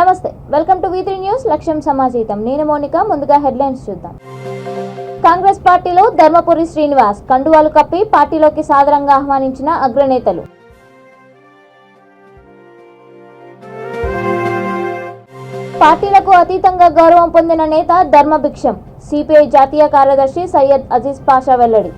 నమస్తే, welcome to V3 news. లక్ష్యం సమాజీతం. నేను మోనిక. ముందుగా హెడ్లైన్స్ చూద్దాం. కాంగ్రెస్ పార్టీలో ధర్మపురి శ్రీనివాస్ కండువాలు కప్పి పార్టీలోకి సాదరంగా ఆహ్వానించిన అగ్రనేతలు. పార్టీలకు అతీతంగా గౌరవం పొందిన నేత ధర్మభిక్షం. సిపిఐ జాతీయ కార్యదర్శి సయ్యద్ అజీజ్ పాషా వెల్లడి.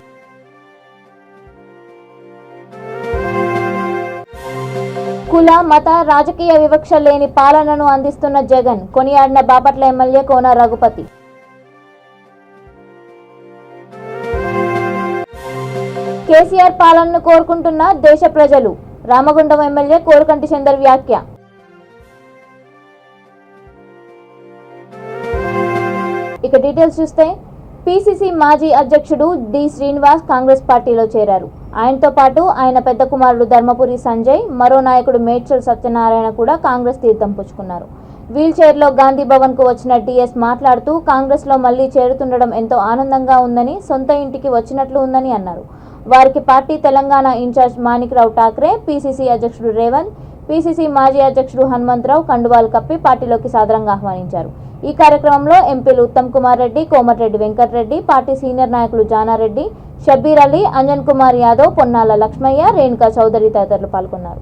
కుల మత రాజకీయ వివక్ష లేని పాలనను అందిస్తున్న జగన్ కొనియాడిన బాపట్ల ఎమ్మెల్యే కోన రఘుపతి. కేసీఆర్ పాలనను కోరుకుంటున్న దేశ ప్రజలు రామగుండం ఎమ్మెల్యే కోరుకంటి చందర్ వ్యాఖ్య. ఇక డీటెయిల్స్ చూస్తే పిసిసి మాజీ అధ్యక్షుడు డి శ్రీనివాస్ కాంగ్రెస్ పార్టీలో చేరారు. ఆయనతో పాటు ఆయన పెద్ద కుమారుడు ధర్మపురి సంజయ్, మరో నాయకుడు మేడ్చల్ సత్యనారాయణ కూడా కాంగ్రెస్ తీర్థం పుచ్చుకున్నారు. వీల్ చైర్లో గాంధీ భవన్ కు వచ్చిన టీఎస్ మాట్లాడుతూ కాంగ్రెస్ లో మళ్లీ చేరుతుండడం ఎంతో ఆనందంగా ఉందని, సొంత ఇంటికి వచ్చినట్లు ఉందని అన్నారు. వారికి party Telangana in-charge Manikrao Thakre, PCC అధ్యక్షుడు రేవంత్, పిసిసి మాజీ అధ్యక్షుడు హనుమంతరావు కండువాలు కప్పి పార్టీలోకి సాదరంగా ఆహ్వానించారు. ఈ కార్యక్రమంలో ఎంపీలు ఉత్తమ్ కుమార్ రెడ్డి, కోమటిరెడ్డి వెంకటరెడ్డి, పార్టీ సీనియర్ నాయకులు జానారెడ్డి, షబ్బీర్ అలీ, అంజన్ కుమార్ యాదవ్, పొన్నాల లక్ష్మయ్య, రేణుకా చౌదరి తదితరులు పాల్గొన్నారు.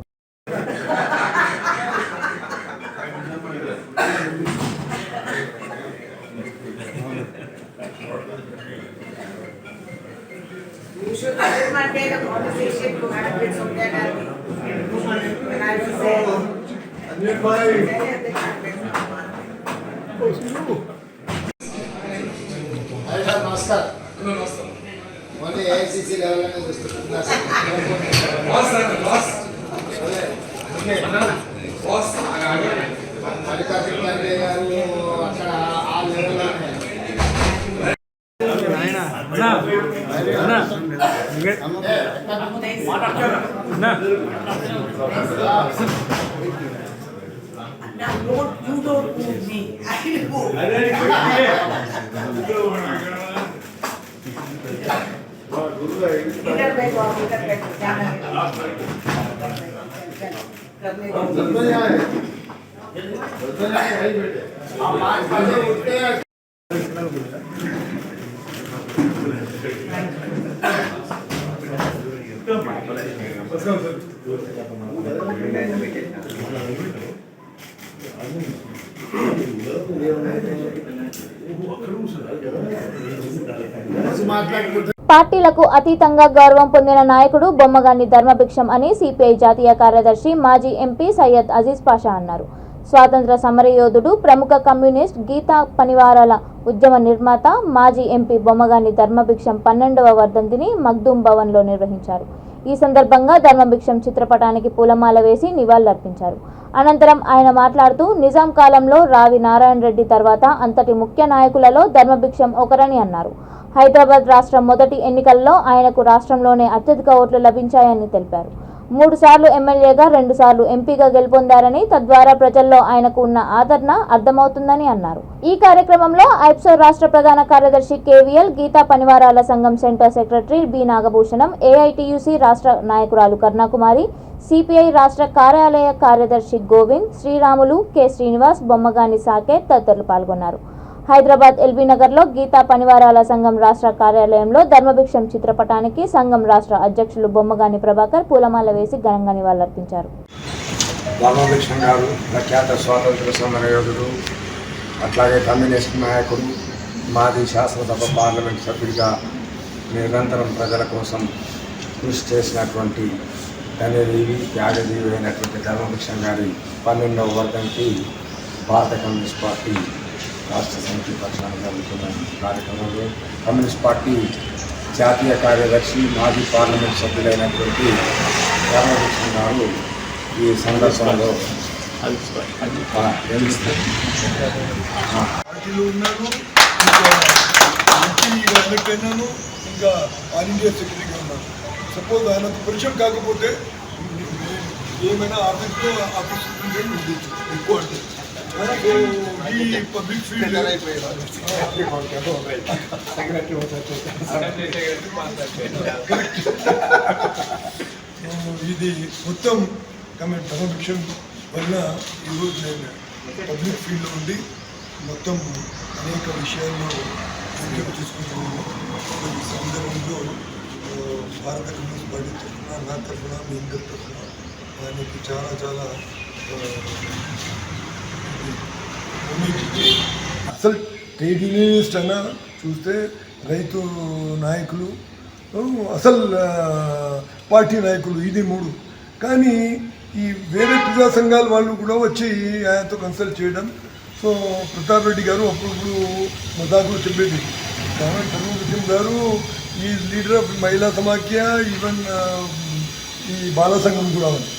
नमस्कार. मैंने एआईसीसी लेवल में You don't move me. I will move. పార్టీలకు అతీతంగా గౌరవం పొందిన నాయకుడు బొమ్మగాని ధర్మభిక్షం అని సిపిఐ జాతీయ కార్యదర్శి మాజీ ఎంపీ సయ్యద్ అజీజ్ పాషా అన్నారు. స్వాతంత్ర సమరయోధుడు, ప్రముఖ కమ్యూనిస్ట్, గీతా పనివారాల ఉద్యమ నిర్మాత, మాజీ ఎంపీ బొమ్మగాని ధర్మభిక్షం 12వ వర్ధంతిని మగ్దూం భవన్లో నిర్వహించారు. ఈ సందర్భంగా ధర్మభిక్షం చిత్రపటానికి పూలమాల వేసి నివాళులర్పించారు. అనంతరం ఆయన మాట్లాడుతూ నిజాం కాలంలో రావి నారాయణ రెడ్డి తర్వాత అంతటి ముఖ్య నాయకులలో ధర్మభిక్షం ఒకరని అన్నారు. హైదరాబాద్ రాష్ట్రం మొదటి ఎన్నికల్లో ఆయనకు రాష్ట్రంలోనే అత్యధిక ఓట్లు లభించాయని తెలిపారు. 3 సార్లు ఎమ్మెల్యేగా, 2 సార్లు ఎంపీగా గెలుపొందారని, తద్వారా ప్రజల్లో ఆయనకు ఉన్న ఆదరణ అర్థమవుతుందని అన్నారు. ఈ కార్యక్రమంలో ఐప్సో రాష్ట్ర ప్రధాన కార్యదర్శి కేవీఎల్, గీతా పనివారాల సంఘం centre secretary B Nagabhushanam, AITUC రాష్ట్ర నాయకురాలు కరుణాకుమారి, సిపిఐ రాష్ట్ర కార్యాలయ కార్యదర్శి గోవింద్, శ్రీరాములు, కె శ్రీనివాస్, బొమ్మగాని సాకేత్ తదితరులు పాల్గొన్నారు. హైదరాబాద్ ఎల్బీ నగర్లో గీతా పనివారాల సంఘం రాష్ట్ర కార్యాలయంలో ధర్మభిక్షం చిత్రపటానికి సంఘం రాష్ట్ర అధ్యక్షులు బొమ్మగాని ప్రభాకర్ పూలమాల వేసి ఘనంగా నివాళులర్పించారు. ధర్మభిక్షం గారు ప్రఖ్యాత స్వాతంత్ర సమరయోధుడు, అట్లాగే కమ్యూనిస్ట్ నాయకుడు, మాజీ శాసనసభ పార్లమెంట్ సభ్యుడిగా నిరంతరం ప్రజల కోసం కృషి చేసినటువంటి ధన్యజీవి, త్యాగజీవి అయినటువంటి ధర్మభిక్షం గారి 12వ వర్ధంతి భారత కమ్యూనిస్ట్ పార్టీ రాష్ట్ర సమితి పక్షాన జరుగుతున్న కార్యక్రమంలో కమ్యూనిస్ట్ పార్టీ జాతీయ కార్యదర్శి, మాజీ పార్లమెంట్ సభ్యులైనటువంటి ధర్మభిక్షం గారు ఈ సందర్శనలో పార్టీలో ఉన్నాను, ఇంకా ఆల్ ఇండియా సెక్రటరీగా ఉన్నాను. సపోజ్ ఆయనకు పరిచయం కాకపోతే ఏమైనా ఆఫీస్లో ఆఫీస్ ఎక్కువ అంటే ఈ పబ్లిక్ ఫీల్డ్ ఇది మొత్తం ధర్మభిక్షం వల్ల ఈరోజు నేను పబ్లిక్ ఫీల్డ్లో ఉండి మొత్తం అనేక విషయాల్లో నిర్ణయం తీసుకుంటున్నాము. ఈ సందర్భంలో భారత కమ్యూనిస్ట్ పార్టీ తరఫున, నా తరఫున, మీ అందరి తరఫున ఆయనకి చాలా చాలా అసలు ట్రేడ్ యూనియనిస్ట్ అన్న చూస్తే రైతు నాయకులు, అసలు పార్టీ నాయకులు, ఇది మూడు. కానీ ఈ వేరే ప్రజా సంఘాల వాళ్ళు కూడా వచ్చి ఆయనతో కన్సల్ట్ చేయడం. సో ప్రతాప్ రెడ్డి గారు అప్పుడప్పుడు మజాకులు చెప్పేది, కామెంట్ ప్రభుత్వం గారు ఈ లీడర్ ఆఫ్ మహిళా సమాఖ్య, ఈవెన్ ఈ బాల సంఘం కూడా ఉంది.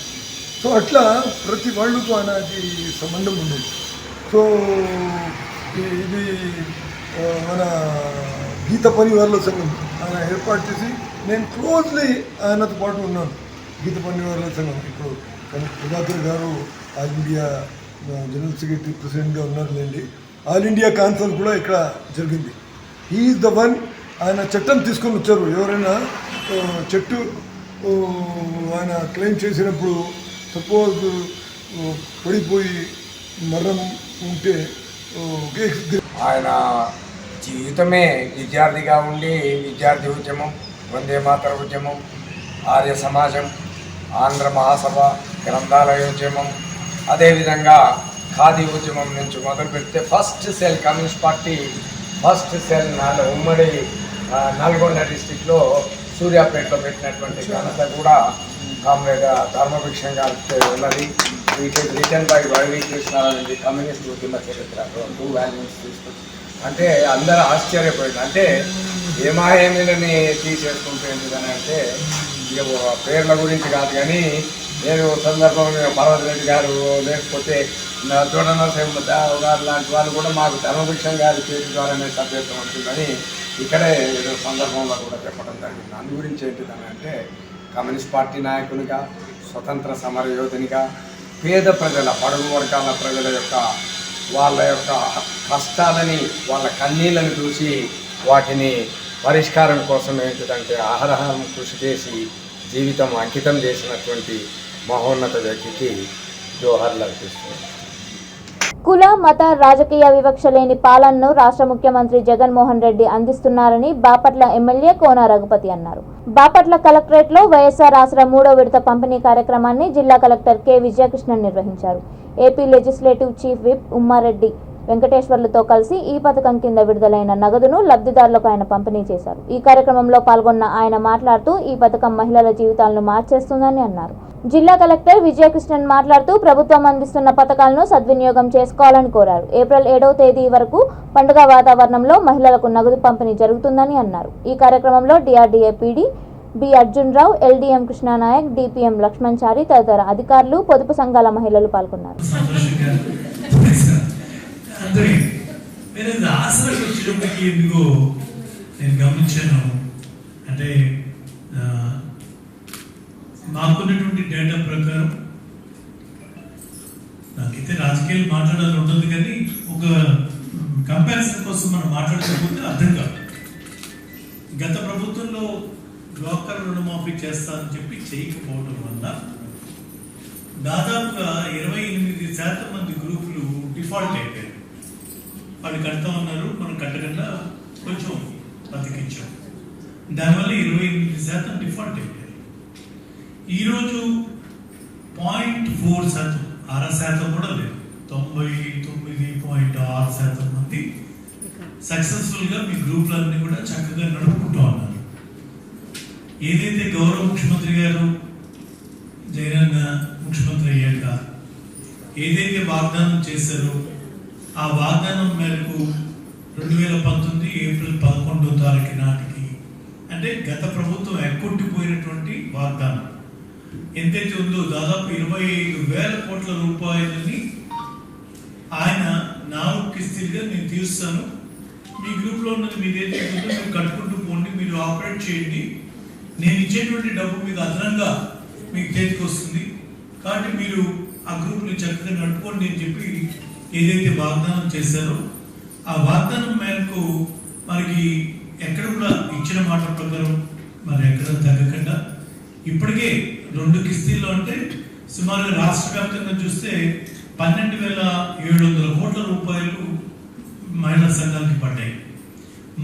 సో అట్లా ప్రతి వాళ్ళతో ఆయనకి సంబంధం ఉండేది. సో ఇది మన గీత పనివారుల సంఘం ఆయన ఏర్పాటు చేసి నేను క్లోజ్లీ ఆయనతో పాటు ఉన్నాను. గీత పనివారుల సంఘం ఇప్పుడు ప్రభాకర్ గారు ఆల్ ఇండియా జనరల్ సెక్రటరీ ప్రెసిడెంట్గా ఉన్నారులేండి. ఆల్ ఇండియా కాన్ఫరెన్స్ కూడా ఇక్కడ జరిగింది. Is the one. ఆయన చట్టం తీసుకొని వచ్చారు. ఎవరైనా చెట్టు ఆయన క్లెయిమ్ చేసినప్పుడు సపోజ్ పడిపోయి మరణం ఉంటే ఆయన జీవితమే విద్యార్థిగా ఉండి విద్యార్థి ఉద్యమం, వందే మాతర ఉద్యమం, ఆర్య సమాజం, ఆంధ్ర మహాసభ, గ్రంథాలయ ఉద్యమం, అదేవిధంగా ఖాదీ ఉద్యమం నుంచి మొదలు పెడితే first cell communist party first cell ఉమ్మడి నల్గొండ డిస్టిక్లో సూర్యాపేటలో పెట్టినటువంటి ఘనత కూడా కామ్రేడ్ ధర్మభిక్షం గారికి ఉన్నది. It is return by YV Krishnarao communist ఉద్యమ చరిత్ర 2 వాల్యూమ్స్ తీసుకొచ్చి అంటే అందరూ ఆశ్చర్యపోయింది. అంటే ఏమాయేమీలని తీసేసుకుంటూ ఎందుకని అంటే ఇక పేర్ల గురించి కాదు, కానీ నేను సందర్భంగా పర్వతరెడ్డి గారు లేకపోతే జోడ నరసింహరావు గారు లాంటి వాళ్ళు కూడా మాకు ధర్మభిక్షం గారి చేతి ద్వారానే సభ్యత్వం ఉంటుందని ఇక్కడే ఏదో సందర్భంలో కూడా చెప్పడం జరిగింది. అందు గురించి ఏంటిదని అంటే కమ్యూనిస్ట్ పార్టీ నాయకునిగా, స్వతంత్ర సమర యోధునిగా, పేద ప్రజల, బడుగు వర్గాల ప్రజల యొక్క వాళ్ళ యొక్క కష్టాలని, వాళ్ళ కన్నీళ్ళని చూసి వాటిని పరిష్కారం కోసం ఏంటిదంటే ఆహారం కృషి చేసి జీవితం అంకితం చేసినటువంటి మహోన్నత వ్యక్తికి జోహార్లు అర్పిస్తున్నాను. కుల మత రాజకీయ వివక్ష లేని పాలనను రాష్ట్ర ముఖ్యమంత్రి జగన్మోహన్ రెడ్డి అందిస్తున్నారని బాపట్ల ఎమ్మెల్యే కోన రఘుపతి అన్నారు. బాపట్ల కలెక్టరేట్లో వైఎస్ఆర్ ఆసరా 3వ విడత పంపిణీ కార్యక్రమాన్ని జిల్లా కలెక్టర్ కె విజయకృష్ణన్ నిర్వహించారు. AP legislative chief whip Ummareddy వెంకటేశ్వర్లతో కలిసి ఈ పథకం కింద విడుదలైన నగదును లబ్ధిదారులకు ఆయన పంపిణీ చేశారు. ఈ కార్యక్రమంలో పాల్గొన్న ఆయన మాట్లాడుతూ ఈ పథకం మహిళల జీవితాలను మార్చేస్తుందని అన్నారు. జిల్లా కలెక్టర్ విజయకృష్ణన్ మాట్లాడుతూ ప్రభుత్వం అందిస్తున్న పథకాలను సద్వినియోగం చేసుకోవాలని కోరారు. ఏప్రిల్ 7వ తేదీ వరకు పండుగ వాతావరణంలో మహిళలకు నగదు పంపిణీ జరుగుతుందని అన్నారు. ఈ కార్యక్రమంలో డిఆర్డీఏ పీడీ బి అర్జున్ రావు, ఎల్డీఎం కృష్ణానాయక్, డిపిఎం లక్ష్మణ్ చారి తదితర అధికారులు, పొదుపు సంఘాల మహిళలు పాల్గొన్నారు. మాకున్నటువంటి డేటా ప్రకారం నాకైతే రాజకీయాలు మాట్లాడాలని ఉండదు, కానీ ఒక కంపారిజన్ కోసం మనం మాట్లాడకపోతే అర్థం కాదు. గత ప్రభుత్వంలో డ్వాక్రా రుణమాఫీ చేస్తారని చెప్పి చేయకపోవడం వల్ల దాదాపుగా 28% మంది గ్రూపులు డిఫాల్ట్ అయిపోయారు. వాళ్ళు కడతా ఉన్నారు, మనం కట్టకుండా కొంచెం బతికించాం. దానివల్ల 28% డిఫాల్ట్ అయిపోయారు. ఈరోజు 0.4%, 6% కూడా లేదు, 99.6% మంది సక్సెస్ఫుల్గా మీ గ్రూపులన్నీ కూడా చక్కగా నడుపుకుంటూ ఉన్నారు. ఏదైతే గౌరవ ముఖ్యమంత్రి గారు జగన్ ముఖ్యమంత్రి అయ్యాక ఏదైతే వాగ్దానం చేశారో ఆ వాగ్దానం మేరకు 2019 ఏప్రిల్ 11వ తారీఖు నాటికి, అంటే గత ప్రభుత్వం ఎక్కొట్టిపోయినటువంటి వాగ్దానం ఎంతైతే ఉందో దాదాపు 25,000 కోట్ల రూపాయలని ఆయన 4 కిస్తీలుగా నేను తీరుస్తాను, మీ గ్రూప్లో ఉన్నది మీరు ఏదైతే ఉందో మీరు కట్టుకుంటూ పోండి, మీరు ఆపరేట్ చేయండి, నేను ఇచ్చేటువంటి డబ్బు మీకు అదనంగా మీకు చేతికి వస్తుంది, కాబట్టి మీరు ఆ గ్రూప్ని చక్కగా నడుపుకోండి అని చెప్పి ఏదైతే వాగ్దానం చేశారో ఆ వాగ్దానం మేరకు మనకి ఎక్కడ కూడా ఇచ్చిన మాట ప్రకారం మరి ఎక్కడ తగ్గకుండా ఇప్పటికే 2 కిస్తీల్లో అంటే సుమారు రాష్ట్ర వ్యాప్తంగా చూస్తే 12,700 మహిళా సంఘాలకి పడ్డాయి.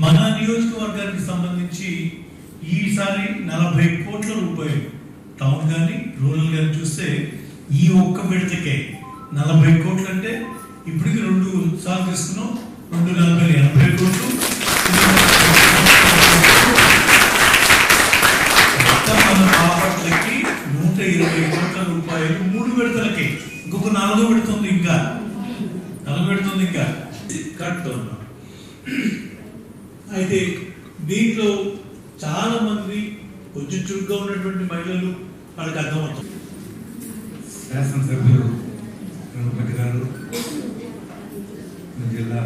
మన నియోజకవర్గానికి సంబంధించి ఈసారి 40 కోట్ల రూపాయలు టౌన్ కానీ రూరల్ కానీ చూస్తే ఈ ఒక్క విడతకే 40 కోట్లు అంటే ఇప్పటికి 2 సార్లు తీసుకున్నాం. 2 40 కోట్లు. మన బాపట్లకి 120 కోట్ల రూపాయలు 3 విడతలకి. ఇంకొక 4 విడుతుంది ఇంకా కరెక్ట్ ఉన్నాం. అయితే దీంట్లో చాలా మంది కొంచెం చురుగ్గా ఉన్నటువంటి మహిళలు వాళ్ళకి అర్థమవుతుంది. శాసనసభ్యులు రఘుపతి గారు, జిల్లా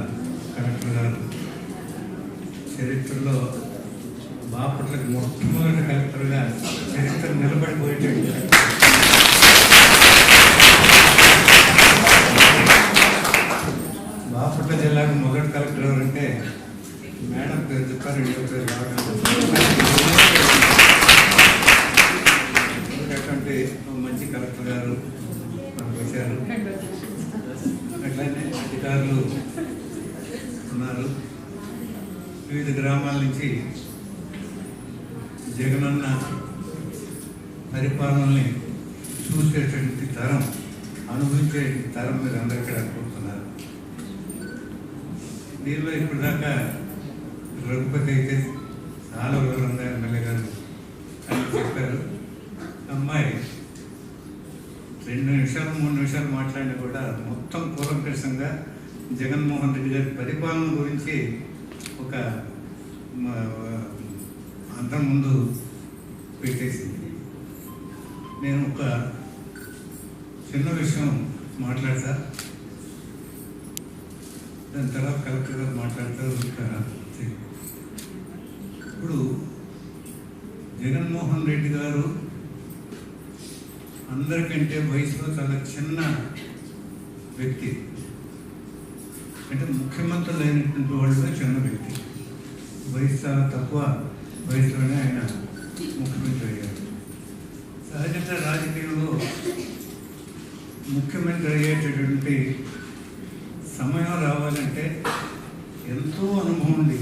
కలెక్టర్ గారు, చరిత్రలో బాపట్లకు మొట్టమొదటి కలెక్టర్గా చరిత్ర నిలబడిపోయేటట్టు బాపట్ల జిల్లాకు మొదటి కలెక్టర్ ఎవరంటే మేడం పేరు చెప్పారు, రెండో పేరు అటువంటి మంచి కలెక్టర్ గారు మనకు వచ్చారు. అట్లనే అధికారులు ఉన్నారు. వివిధ గ్రామాల నుంచి జగనన్న పరిపాలనని చూసేటువంటి తరం, అనుభవించే తరం మీరు అందరూ ఇక్కడ అనుకుంటున్నారు. దీనిలో ఇప్పుడు దాకా రఘుపతి అయితే చాలా వివరంగా ఎమ్మెల్యే గారు అని చెప్పారు. అమ్మాయి 2 నిమిషాలు 3 నిమిషాలు మాట్లాడినా కూడా మొత్తం కూలంకషంగా జగన్మోహన్ రెడ్డి గారి పరిపాలన గురించి ఒక అంతకు ముందు పెట్టేసింది. నేను ఒక చిన్న విషయం మాట్లాడతా, దాని తర్వాత కలెక్టర్ గారు మాట్లాడతారు. ఇప్పుడు జగన్మోహన్ రెడ్డి గారు అందరికంటే వయసులో చాలా చిన్న వ్యక్తి, అంటే ముఖ్యమంత్రులు అయినటువంటి వాళ్ళు చిన్న వ్యక్తి. వయసు చాలా తక్కువ వయసులోనే ఆయన ముఖ్యమంత్రి అయ్యారు. సహజంగా రాజకీయంలో ముఖ్యమంత్రి అయ్యేటటువంటి సమయం రావాలంటే ఎంతో అనుభవం ఉంది.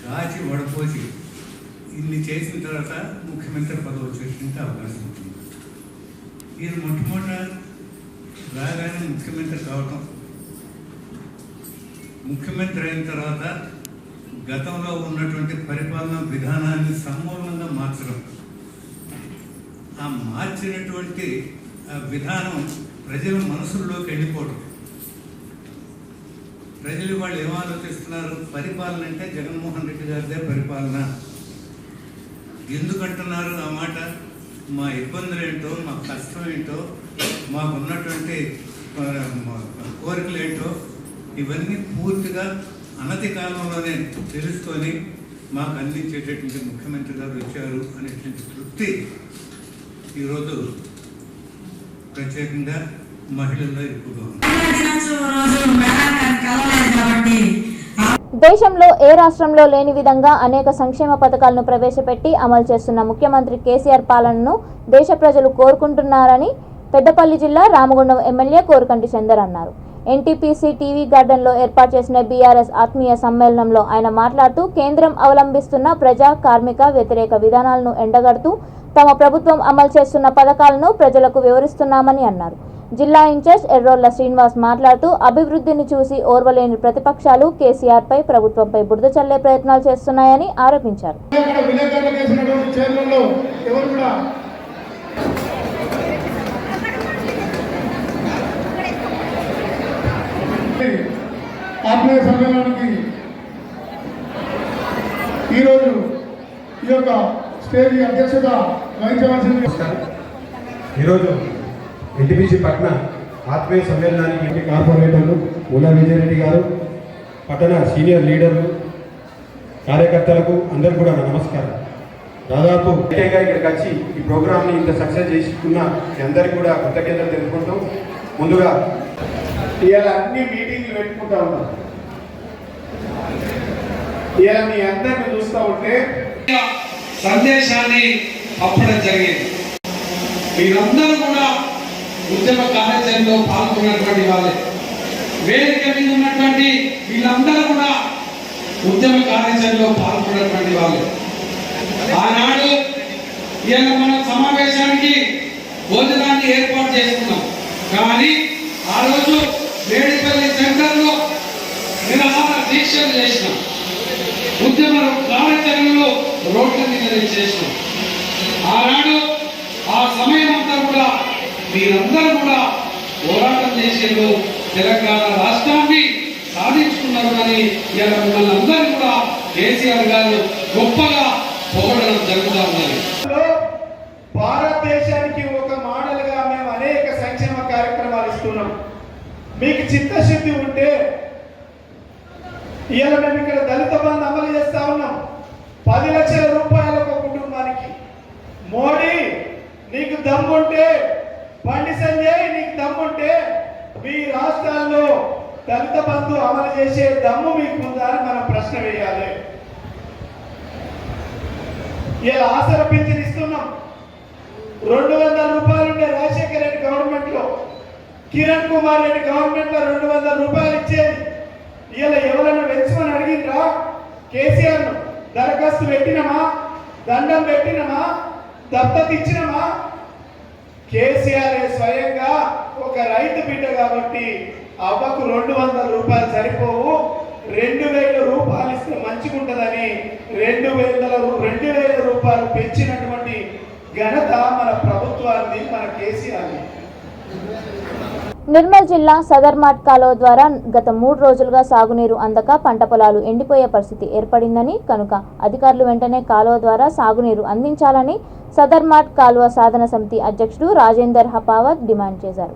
కాచి వడపోసి ఇన్ని చేసిన తర్వాత ముఖ్యమంత్రి పదవి వచ్చేటువంటి అవకాశం ఉంటుంది. ఈయన మొట్టమొదట రాగానే ముఖ్యమంత్రి కావటం, ముఖ్యమంత్రి అయిన తర్వాత గతంలో ఉన్నటువంటి పరిపాలనా విధానాన్ని సమూలంగా మార్చడం, ఆ మార్చినటువంటి ఆ విధానం ప్రజల మనసుల్లోకి వెళ్ళిపోవడం. ప్రజలు వాళ్ళు ఏం ఆలోచిస్తున్నారు? పరిపాలన అంటే జగన్మోహన్ రెడ్డి గారిదే పరిపాలన. ఎందుకంటున్నారు ఆ మాట? మా ఇబ్బందులు ఏంటో, మా కష్టం ఏంటో, మాకు ఉన్నటువంటి కోరికలు ఏంటో ఇవన్నీ పూర్తిగా అనతి కాలంలోనే తెలుసుకొని మాకు అందించేటటువంటి ముఖ్యమంత్రి గారు వచ్చారు అనేటువంటి తృప్తి ఈరోజు ప్రత్యేకంగా మహిళల్లో ఎక్కువగా ఉంది. దేశంలో ఏ రాష్ట్రంలో లేని విధంగా అనేక సంక్షేమ పథకాలను ప్రవేశపెట్టి అమలు చేస్తున్న ముఖ్యమంత్రి కేసీఆర్ పాలనను దేశ ప్రజలు కోరుకుంటున్నారని పెద్దపల్లి జిల్లా రామగుండం ఎమ్మెల్యే కోరుకంటి చందర్ అన్నారు. ఎన్టీపీసీ టీవీ గార్డెన్లో ఏర్పాటు చేసిన బీఆర్ఎస్ ఆత్మీయ సమ్మేళనంలో ఆయన మాట్లాడుతూ కేంద్రం అవలంబిస్తున్న ప్రజా కార్మిక వ్యతిరేక విధానాలను ఎండగడుతూ తమ ప్రభుత్వం అమలు చేస్తున్న పథకాలను ప్రజలకు వివరిస్తున్నామని అన్నారు. జిల్లా ఇన్ఛార్జ్ ఎర్రోళ్ల శ్రీనివాస్ మాట్లాడుతూ అభివృద్ధిని చూసి ఓర్వలేని ప్రతిపక్షాలు కేసీఆర్ పై ప్రభుత్వంపై బురద చల్లే ప్రయత్నాలు చేస్తున్నాయని ఆరోపించారు. ఆత్మీయ సమ్మేళనానికి ఈరోజు ఈ యొక్క స్టేజ్ అధ్యక్షత వహించవలసింది. ఈరోజు ఎన్టీపీసీ పట్టణ ఆత్మీయ సమ్మేళనానికి కార్పొరేటర్లు ముల్లా విజయరెడ్డి గారు, పట్టణ సీనియర్ లీడర్లు, కార్యకర్తలకు అందరికీ కూడా నమస్కారం. దాదాపు ఇక్కడికి వచ్చి ఈ ప్రోగ్రామ్ని ఇంత సక్సెస్ చేసుకున్న మీ అందరికీ కూడా కృతజ్ఞతలు తెలుపుకుంటాం. ముందుగా ఇవాళ అన్ని మీటింగ్లు పెట్టుకుంటా ఉన్నాం. ఇవాళ మీ అందరిని చూస్తూ ఉంటే సందేశాన్ని పంపడం జరిగింది. మీరందరూ కూడా ఉద్యమ కార్యాచరణలో పాల్గొన్నటువంటి వాళ్ళే. వేదిక మీద ఉన్నటువంటి వీళ్ళందరూ కూడా ఉద్యమ కార్యాచరణలో పాల్గొన్నటువంటి వాళ్ళు. ఆనాడు ఇవాళ మన సమావేశానికి భోజనాన్ని ఏర్పాటు చేసుకున్నాం. కానీ ఆ రోజు వేడిపల్లి సెంటర్లో నిరాహార దీక్షలు చేసినాం. ఉద్యమ కార్యాచరణలో రోడ్ల మీద చేసినాం. ఆనాడు ఆ సమయం అంతా కూడా మీరందరూ కూడా పోరాటం చేసేందుకు తెలంగాణ రాష్ట్రాన్ని సాధించుకున్నారు. అని ఇలా మిమ్మల్ని అందరూ కూడా కేసీఆర్ గారు గొప్పగా పొగడడం జరుగుతూ ఉన్నది. భారతదేశానికి ఒక మోడల్గా మేము అనేక సంక్షేమ కార్యక్రమాలు ఇస్తున్నాం. మీకు చిత్తశుద్ధి ఉంటే ఇవాళ మేము ఇక్కడ దళిత బంధు అమలు చేస్తా ఉన్నాం. 10 లక్షల రూపాయల ఒక కుటుంబానికి. మోడీ నీకు దమ్ముంటే, బండి సంజయ్ నీకు దమ్ముంటే మీ రాష్ట్రాల్లో దళిత బంధు అమలు చేసే దమ్ము మీకు ఉందా అని మనం ప్రశ్న వేయాలి. ఇలా ఆసర పింఛన్ ఇస్తున్నాం. 200 రూపాయలు ఉండే రాజశేఖర రెడ్డి గవర్నమెంట్ లో, కిరణ్ కుమార్ రెడ్డి గవర్నమెంట్ లో 200 రూపాయలు ఇచ్చేది. ఇలా ఎవరైనా పెంచమని అడిగిండ్రా? కేసీఆర్ ను దరఖాస్తు పెట్టినమా? దండం పెట్టినమా? దత్తత ఇచ్చినమా? కేసీఆర్ స్వయంగా ఒక రైతు బిడ్డ కాబట్టి అవ్వకు 200 రూపాయలు సరిపోవు, 2000 రూపాయలు ఇస్తే మంచిగుంటదని 2000 రూపాయలు పెంచినటువంటి ఘనత మన ప్రభుత్వాన్ని, మన కేసీఆర్. నిర్మల్ జిల్లా సదర్మాట్ కాలువ ద్వారా గత 3 రోజులుగా సాగునీరు అందక పంట పొలాలు ఎండిపోయే పరిస్థితి ఏర్పడిందని, కనుక అధికారులు వెంటనే కాలువ ద్వారా సాగునీరు అందించాలని సదర్మాట్ కాలువ సాధన సమితి అధ్యక్షుడు రాజేందర్ హపావత్ డిమాండ్ చేశారు.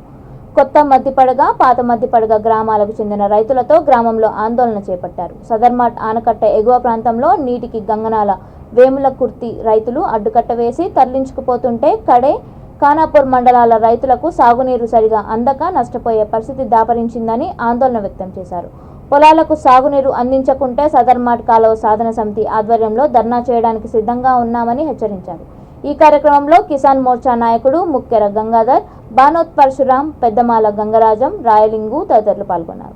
కొత్త మద్దిపడగ, పాత మద్దిపడగ గ్రామాలకు చెందిన రైతులతో గ్రామంలో ఆందోళన చేపట్టారు. సదర్మాట్ ఆనకట్ట ఎగువ ప్రాంతంలో నీటికి గంగనాల వేముల కుర్తి రైతులు అడ్డుకట్ట వేసి తరలించుకుపోతుంటే కడే, ఖానాపూర్ మండలాల రైతులకు సాగునీరు సరిగా అందక నష్టపోయే పరిస్థితి దాపరించిందని ఆందోళన వ్యక్తం చేశారు. పొలాలకు సాగునీరు అందించకుంటే సదర్మాట్ కాలువ సాధన సమితి ఆధ్వర్యంలో ధర్నా చేయడానికి సిద్ధంగా ఉన్నామని హెచ్చరించారు. ఈ కార్యక్రమంలో కిసాన్ మోర్చా నాయకుడు ముక్కెర గంగాధర్, బానోత్ పరశురాం, పెద్దమాల గంగరాజం, రాయలింగు తదితరులు పాల్గొన్నారు.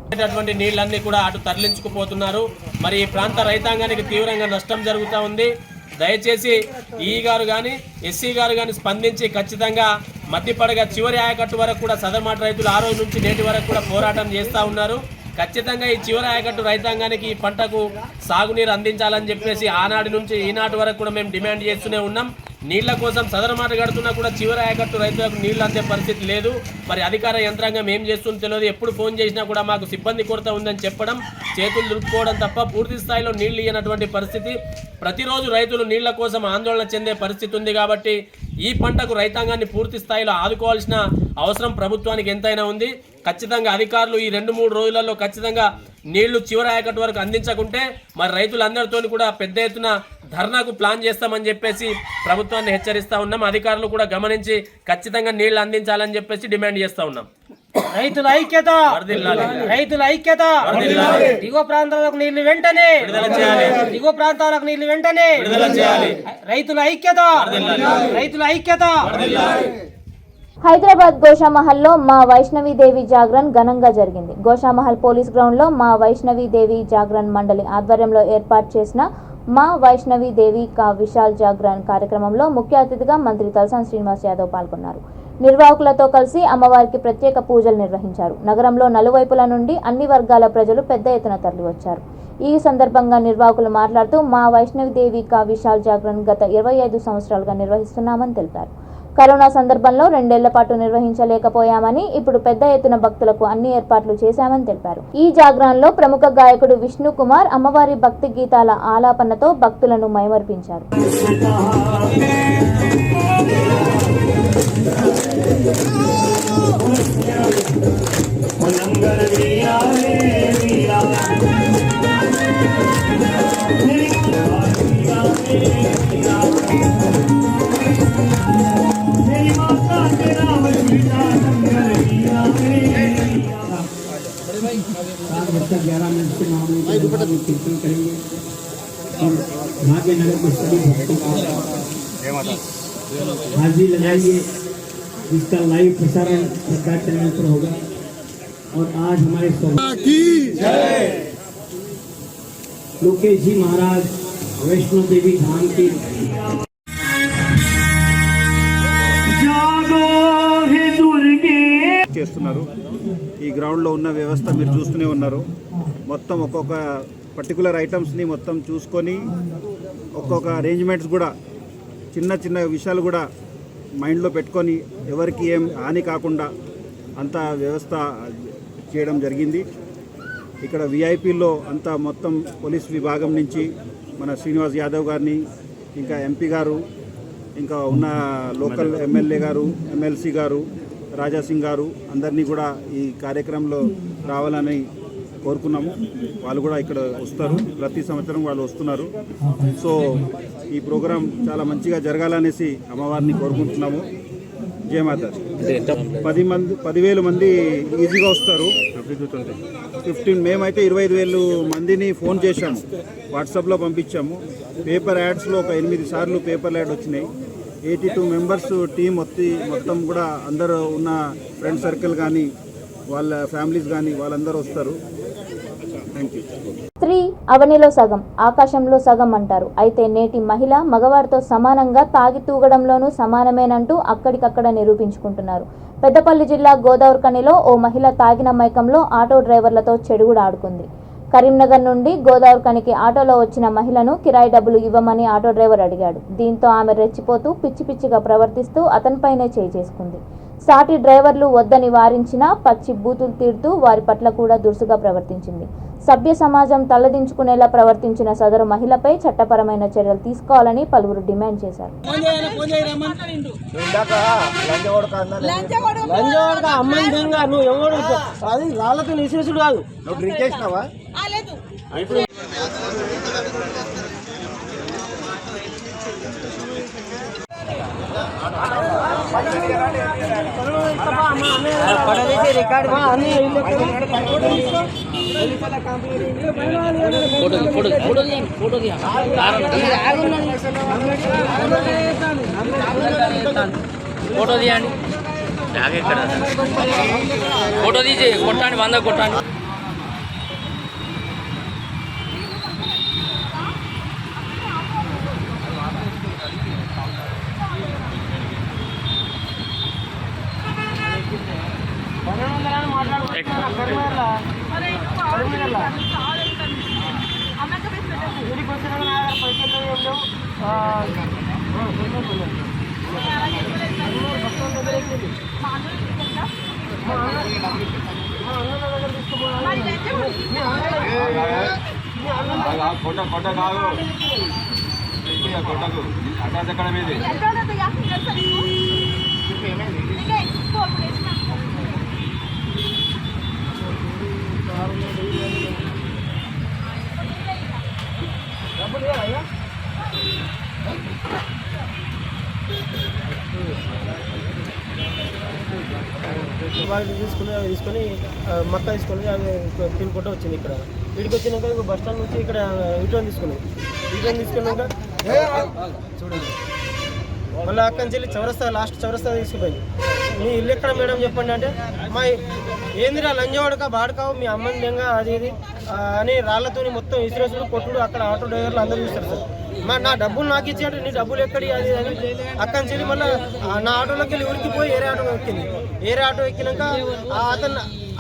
నీళ్ళన్నీ కూడా అటు తరలించుకుపోతున్నారు. మరి ఈ ప్రాంత రైతాంగానికి తీవ్రంగా నష్టం జరుగుతూ ఉంది. దయచేసి ఈ గారు కానీ ఎస్సీ గారు కానీ స్పందించి ఖచ్చితంగా మద్దిపడగ చివరి ఆయకట్టు వరకు కూడా సదర్మాట్ రైతులు ఆ రోజు నుంచి నేటి వరకు కూడా పోరాటం చేస్తూ ఉన్నారు. ఖచ్చితంగా ఈ చివరి ఆయకట్టు రైతాంగానికి ఈ పంటకు సాగునీరు అందించాలని చెప్పేసి ఆనాటి నుంచి ఈనాటి వరకు కూడా మేము డిమాండ్ చేస్తూనే ఉన్నాం. నీళ్ల కోసం సదరమాట కడుతున్నా కూడా చివరి ఆయకట్టు రైతులకు నీళ్లు అందే పరిస్థితి లేదు. మరి అధికార యంత్రాంగం ఏం చేస్తుందో తెలియదు. ఎప్పుడు ఫోన్ చేసినా కూడా మాకు సిబ్బంది కొరత ఉందని చెప్పడం, చేతులు దులుపుకోవడం తప్ప పూర్తి స్థాయిలో నీళ్లు ఇవ్వనటువంటి పరిస్థితి. ప్రతిరోజు రైతులు నీళ్ల కోసం ఆందోళన చెందే పరిస్థితి ఉంది. కాబట్టి ఈ పంటకు రైతాంగాన్ని పూర్తి స్థాయిలో ఆదుకోవాల్సిన అవసరం ప్రభుత్వానికి ఎంతైనా ఉంది. ఖచ్చితంగా అధికారులు ఈ 2-3 రోజులలో ఖచ్చితంగా నీళ్లు చివరి ఆయకట్టు వరకు అందించకుంటే మరి రైతులందరితో కూడా పెద్ద ఎత్తున ధర్నాకు ప్లాన్ చేస్తామని చెప్పేసి ప్రభుత్వాన్ని హెచ్చరిస్తా ఉన్నాం. అధికారులు కూడా గమనించి ఖచ్చితంగా నీళ్లు అందించాలని చెప్పేసి డిమాండ్ చేస్తా ఉన్నాం. రైతుల ఐక్యత, రైతుల ఐక్యత. దిగువ ప్రాంతాలకు నీళ్లు వెంటనే విడుదల చేయాలి, దిగువ ప్రాంతాలకు నీళ్లు వెంటనే విడుదల చేయాలి. రైతుల ఐక్యత, రైతుల ఐక్యత. హైదరాబాద్ గోషామహల్లో మా వైష్ణవీదేవి జాగరణ్ ఘనంగా జరిగింది. గోషామహల్ పోలీస్ గ్రౌండ్లో మా వైష్ణవీదేవి జాగరణ్ మండలి ఆధ్వర్యంలో ఏర్పాటు చేసిన మా వైష్ణవీదేవి కా విశాల్ జాగరణ్ కార్యక్రమంలో ముఖ్య అతిథిగా మంత్రి తలసాని శ్రీనివాస్ యాదవ్ పాల్గొన్నారు. నిర్వాహకులతో కలిసి అమ్మవారికి ప్రత్యేక పూజలు నిర్వహించారు. నగరంలో నలువైపుల నుండి అన్ని వర్గాల ప్రజలు పెద్ద ఎత్తున తరలివచ్చారు. ఈ సందర్భంగా నిర్వాహకులు మాట్లాడుతూ మా వైష్ణవీదేవి కా విశాల్ జాగరణ్ గత 25 సంవత్సరాలుగా నిర్వహిస్తున్నామని తెలిపారు. కరోనా సందర్భంలో 2 ఏళ్ల పాటు నిర్వహించలేకపోయామని, ఇప్పుడు పెద్ద ఎత్తున భక్తులకు అన్ని ఏర్పాట్లు చేశామని తెలిపారు. ఈ జాగరణలో ప్రముఖ గాయకుడు విష్ణు కుమార్ అమ్మవారి భక్తి గీతాల ఆలాపనతో భక్తులను మైమర్పించారు. कीर्तन करेंगे और भाग्यनगर के सभी भक्तों को हाजिरी लगाएंगे, जिसका लाइव प्रसारण सरकार चैनल पर होगा। और आज हमारे लोकेश जी महाराज वैष्णो देवी धाम की చేస్తున్నారు. ఈ గ్రౌండ్లో ఉన్న వ్యవస్థ మీరు చూస్తూనే ఉన్నారు. మొత్తం ఒక్కొక్క పర్టికులర్ ఐటమ్స్ని మొత్తం చూసుకొని ఒక్కొక్క అరేంజ్మెంట్స్ కూడా చిన్న చిన్న విషయాలు కూడా మైండ్లో పెట్టుకొని ఎవరికి ఏం హాని కాకుండా అంత వ్యవస్థ చేయడం జరిగింది. ఇక్కడ విఐపీలో అంతా మొత్తం పోలీస్ విభాగం నుంచి మన శ్రీనివాస్ యాదవ్ గారిని, ఇంకా ఎంపీ గారు, ఇంకా ఉన్న లోకల్ ఎమ్మెల్యే గారు, ఎమ్మెల్సీ గారు, రాజాసింగ్ గారు అందరినీ కూడా ఈ కార్యక్రమంలో రావాలని కోరుకున్నాము. వాళ్ళు కూడా ఇక్కడ వస్తారు, ప్రతి సంవత్సరం వాళ్ళు వస్తున్నారు. సో ఈ ప్రోగ్రాం చాలా మంచిగా జరగాలనేసి అమ్మవారిని కోరుకుంటున్నాము. జయమాత. 10,000 మంది ఈజీగా వస్తారు. 15 మేమైతే 25,000 మందిని ఫోన్ చేశాము, వాట్సాప్లో పంపించాము. పేపర్ యాడ్స్లో ఒక 8 సార్లు పేపర్ యాడ్ వచ్చినాయి. 82 మెంబర్స్ టీం మొత్తం కూడా అందరూ ఉన్న ఫ్రెండ్ సర్కిల్ కానీ వాళ్ళ ఫ్యామిలీస్ కానీ వాళ్ళందరూ వస్తారు. Thank you. స్త్రీ అవనిలో సగం ఆకాశంలో సగం అంటారు. అయితే నేటి మహిళ మగవారితో సమానంగా తాగి తూగడంలోనూ సమానమేనంటూ అక్కడికక్కడ నిరూపించుకుంటున్నారు. పెద్దపల్లి జిల్లా గోదావరిఖనిలో ఓ మహిళ తాగిన మైకంలో ఆటో డ్రైవర్లతో చెడుగుడు ఆడుకుంది. కరీంనగర్ నుండి గోదావరిఖనికి ఆటోలో వచ్చిన మహిళను కిరాయి డబ్బులు ఇవ్వమని ఆటో డ్రైవర్ అడిగాడు. దీంతో ఆమె రెచ్చిపోతూ పిచ్చి పిచ్చిగా ప్రవర్తిస్తూ అతనిపైనే చేయి చేసుకుంది. సాటి డ్రైవర్లు వద్దని వారించినా పచ్చి బూతులు తీరుతూ వారి పట్ల కూడా దురుసుగా ప్రవర్తించింది. సభ్య సమాజం తలదించుకునేలా ప్రవర్తించిన సదరు మహిళపై చట్టపరమైన చర్యలు తీసుకోవాలని పలువురు డిమాండ్ చేశారు. ఫోటో తీయండి, బ్యాగ్ ఎక్కడ ఫోటో తీసి కొట్టండి, 100 కొట్టండి. తీసుకొని మక్క తీసుకొని తినుకుంటూ వచ్చింది. ఇక్కడ వీడికి వచ్చినాక బస్ స్టాండ్ నుంచి ఇక్కడ రిటర్న్ తీసుకున్నాక చూడండి, మళ్ళీ అక్కడి నుంచి వెళ్ళి లాస్ట్ చౌరస్తా తీసుకుపోయింది. మీ ఇల్లు ఎక్కడ మేడం చెప్పండి అంటే, మా ఏందిరా లంజవాడక బాడకావు మీ అమ్మని దెంగ అది ఇది అని రాళ్లతోని మొత్తం ఇసిరేసుడు కొట్టుడు. అక్కడ ఆటో డ్రైవర్లు అందరూ చూస్తారు సార్. నా డబ్బులు నాకు ఇచ్చేట, నీ డబ్బులు ఎక్కడి అది అని అక్కడి నుంచి మళ్ళీ నా ఆటోలోకి వెళ్ళి ఊరికి పోయి ఏరే ఆటో ఎక్కింది. ఏరే ఆటో ఎక్కినాక అతను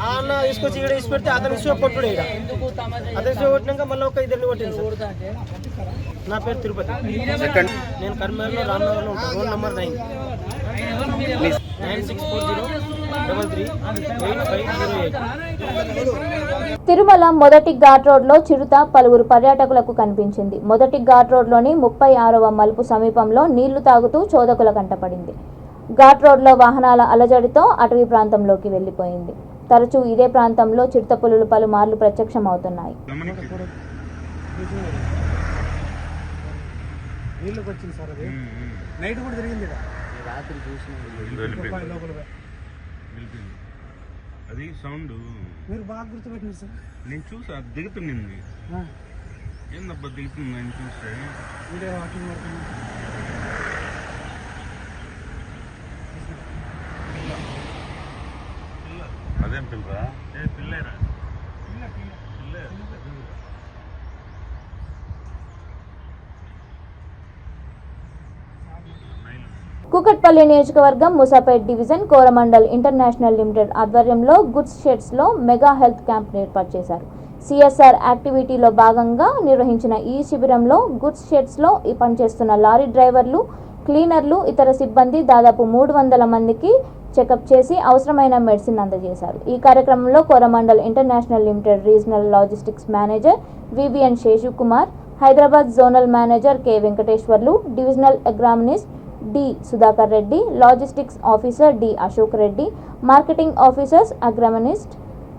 అన్న తీసుకొచ్చి ఇక్కడ తీసి పెడితే అతని ఇసుక కొట్టుడు. ఇక్కడ అతని ఇసుక కొట్టినాక మళ్ళీ ఒక 2 కొట్టింది. నా పేరు తిరుపతి, నేను కరీంనగర్లో రామ్నగర్లో ఉంటాను. Road number 9 9640338508. తిరుమల మొదటి ఘాట్ రోడ్లో చిరుత పలువురు పర్యాటకులకు కనిపించింది. మొదటి ఘాట్ రోడ్లోని 36వ మలుపు సమీపంలో నీళ్లు తాగుతూ చోదకుల కంటపడింది. ఘాట్ రోడ్లో వాహనాల అలజడితో అటవీ ప్రాంతంలోకి వెళ్లిపోయింది. తరచూ ఇదే ప్రాంతంలో చిరుత పులులు పలుమార్లు ప్రత్యక్షమవుతున్నాయి. అది సౌండ్ మీరు బాగా గుర్తుపెట్టినారు సార్. నేను చూసా దిగుతుంది, ఏందబ్బా దిగుతుంది నేను చూస్తే. అదే అదేం పిల్లరా పిల్లేరా కూకట్పల్లి నియోజకవర్గం Moosapet division Coromandel International limited ఆధ్వర్యంలో గుడ్స్ షెడ్స్లో మెగా హెల్త్ క్యాంప్ ఏర్పాటు చేశారు. సిఎస్ఆర్ యాక్టివిటీలో భాగంగా నిర్వహించిన ఈ శిబిరంలో గుడ్స్ షెడ్స్లో పనిచేస్తున్న లారీ డ్రైవర్లు, క్లీనర్లు, ఇతర సిబ్బంది దాదాపు 300 మందికి చెకప్ చేసి అవసరమైన మెడిసిన్ అందజేశారు. ఈ కార్యక్రమంలో Coromandel International Limited regional logistics manager VVN Seshukumar, Hyderabad zonal manager K Venkateswarlu, divisional agronomist D Sudhakar Reddy, logistics officer D Ashok Reddy, marketing officers, agronomist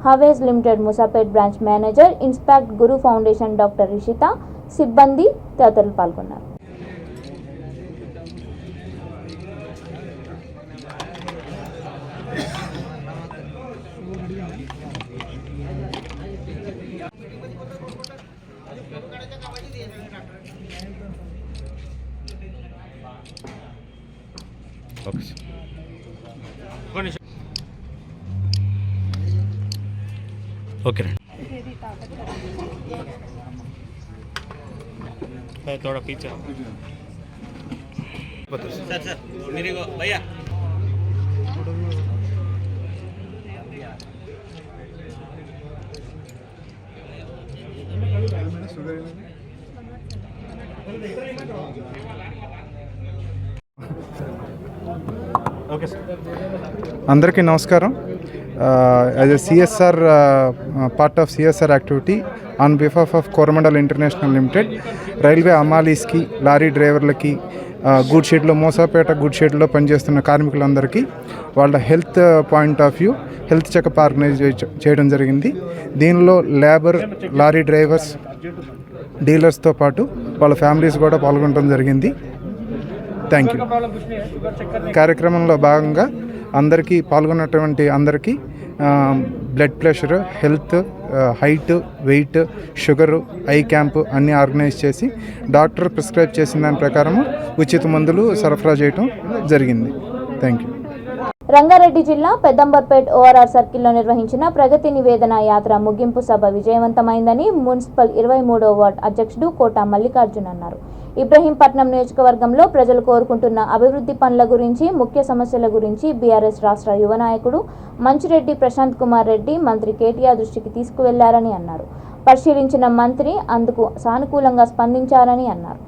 హవేజ్ limited Musapet branch manager, Impact Guru Foundation doctor Rishitha, సిబ్బంది తదితరులు పాల్గొన్నారు. ओके थोड़ा पीछे सर सर मेरे को भैया ఓకే సార్ అందరికీ నమస్కారం. As a CSR part of CSR activity on behalf of Coromandel International Limited railway అమాలీస్కి, లారీ డ్రైవర్లకి, గుడ్ షెడ్లో మోసాపేట గుడ్ షెడ్లో పనిచేస్తున్న కార్మికులందరికీ వాళ్ళ health point of view health checkup organise చేయడం జరిగింది. దీనిలో లేబర్, లారీ డ్రైవర్స్, డీలర్స్తో పాటు వాళ్ళ ఫ్యామిలీస్ కూడా పాల్గొనడం జరిగింది. Thank you. కార్యక్రమంలో భాగంగా అందరికీ పాల్గొన్నటువంటి అందరికీ blood pressure, health, height, weight, sugar, eye camp అన్నీ ఆర్గనైజ్ చేసి డాక్టర్ ప్రిస్క్రైబ్ చేసిన దాని ప్రకారము ఉచిత మందులు సరఫరా చేయడం జరిగింది. Thank you. రంగారెడ్డి జిల్లా పెద్దంబర్పేట్ ఓఆర్ఆర్ సర్కిల్లో నిర్వహించిన ప్రగతి నివేదన యాత్ర ముగింపు సభ విజయవంతమైందని మున్సిపల్ 23వ వార్డు అధ్యక్షుడు కోట మల్లికార్జున్ అన్నారు. ఇబ్రహీంపట్నం నియోజకవర్గంలో ప్రజలు కోరుకుంటున్న అభివృద్ధి పనుల గురించి, ముఖ్య సమస్యల గురించి బీఆర్ఎస్ రాష్ట్ర యువ నాయకుడు మంచిరెడ్డి ప్రశాంత్ కుమార్ రెడ్డి మంత్రి కేటీఆర్ దృష్టికి తీసుకువెళ్లారని అన్నారు. పరిశీలించిన మంత్రి అందుకు సానుకూలంగా స్పందించారని అన్నారు.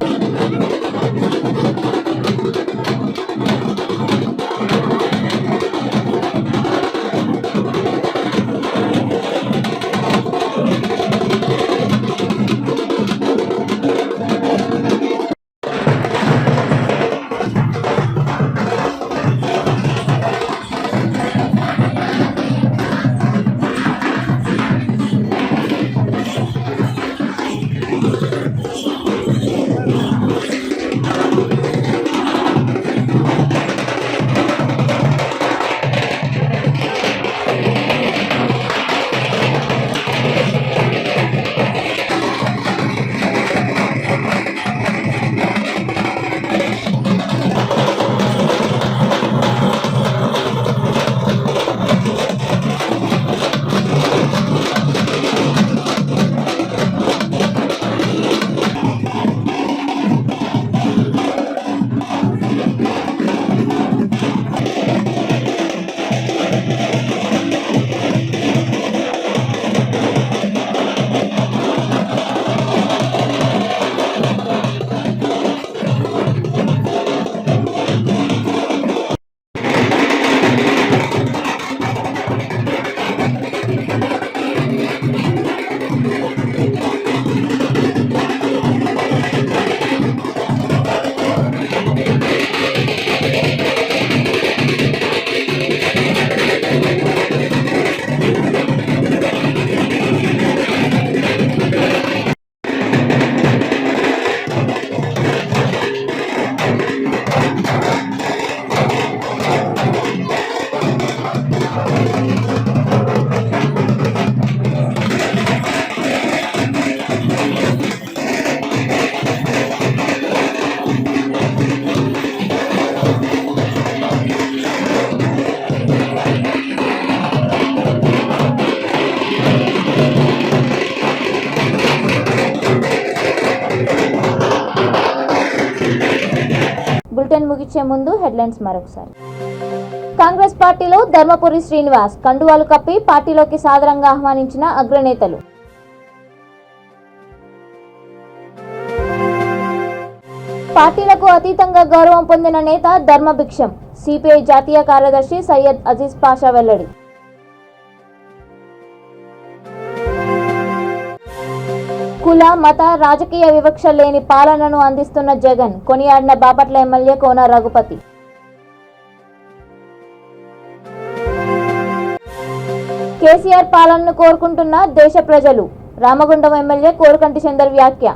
ముగించే ముందు హెడ్లైన్స్ మరొకసారి. కాంగ్రెస్ పార్టీలో ధర్మపురి శ్రీనివాస్ కండువాలు కప్పి పార్టీలోకి సాదరంగా ఆహ్వానించిన అగ్రనేతలు. పార్టీలకు అతీతంగా గౌరవం పొందిన నేత ధర్మభిక్షం. సిపిఐ జాతీయ కార్యదర్శి సయ్యద్ అజీజ్ పాషా వెల్లడి. కుల మత రాజకీయ వివక్ష లేని పాలనను అందిస్తున్న జగన్ కొనియాడిన బాపట్ల ఎమ్మెల్యే కోన రఘుపతి. కేసీఆర్ పాలనను కోరుకుంటున్న దేశ ప్రజలు రామగుండం ఎమ్మెల్యే కోరుకంటి చందర్ వ్యాఖ్య.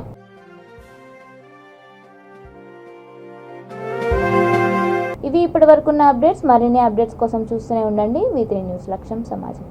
ఇవి ఇప్పటి వరకున్న అప్డేట్స్. మరిన్ని అప్డేట్స్ కోసం చూస్తూనే ఉండండి V3 న్యూస్. లక్ష్యం సమాజం.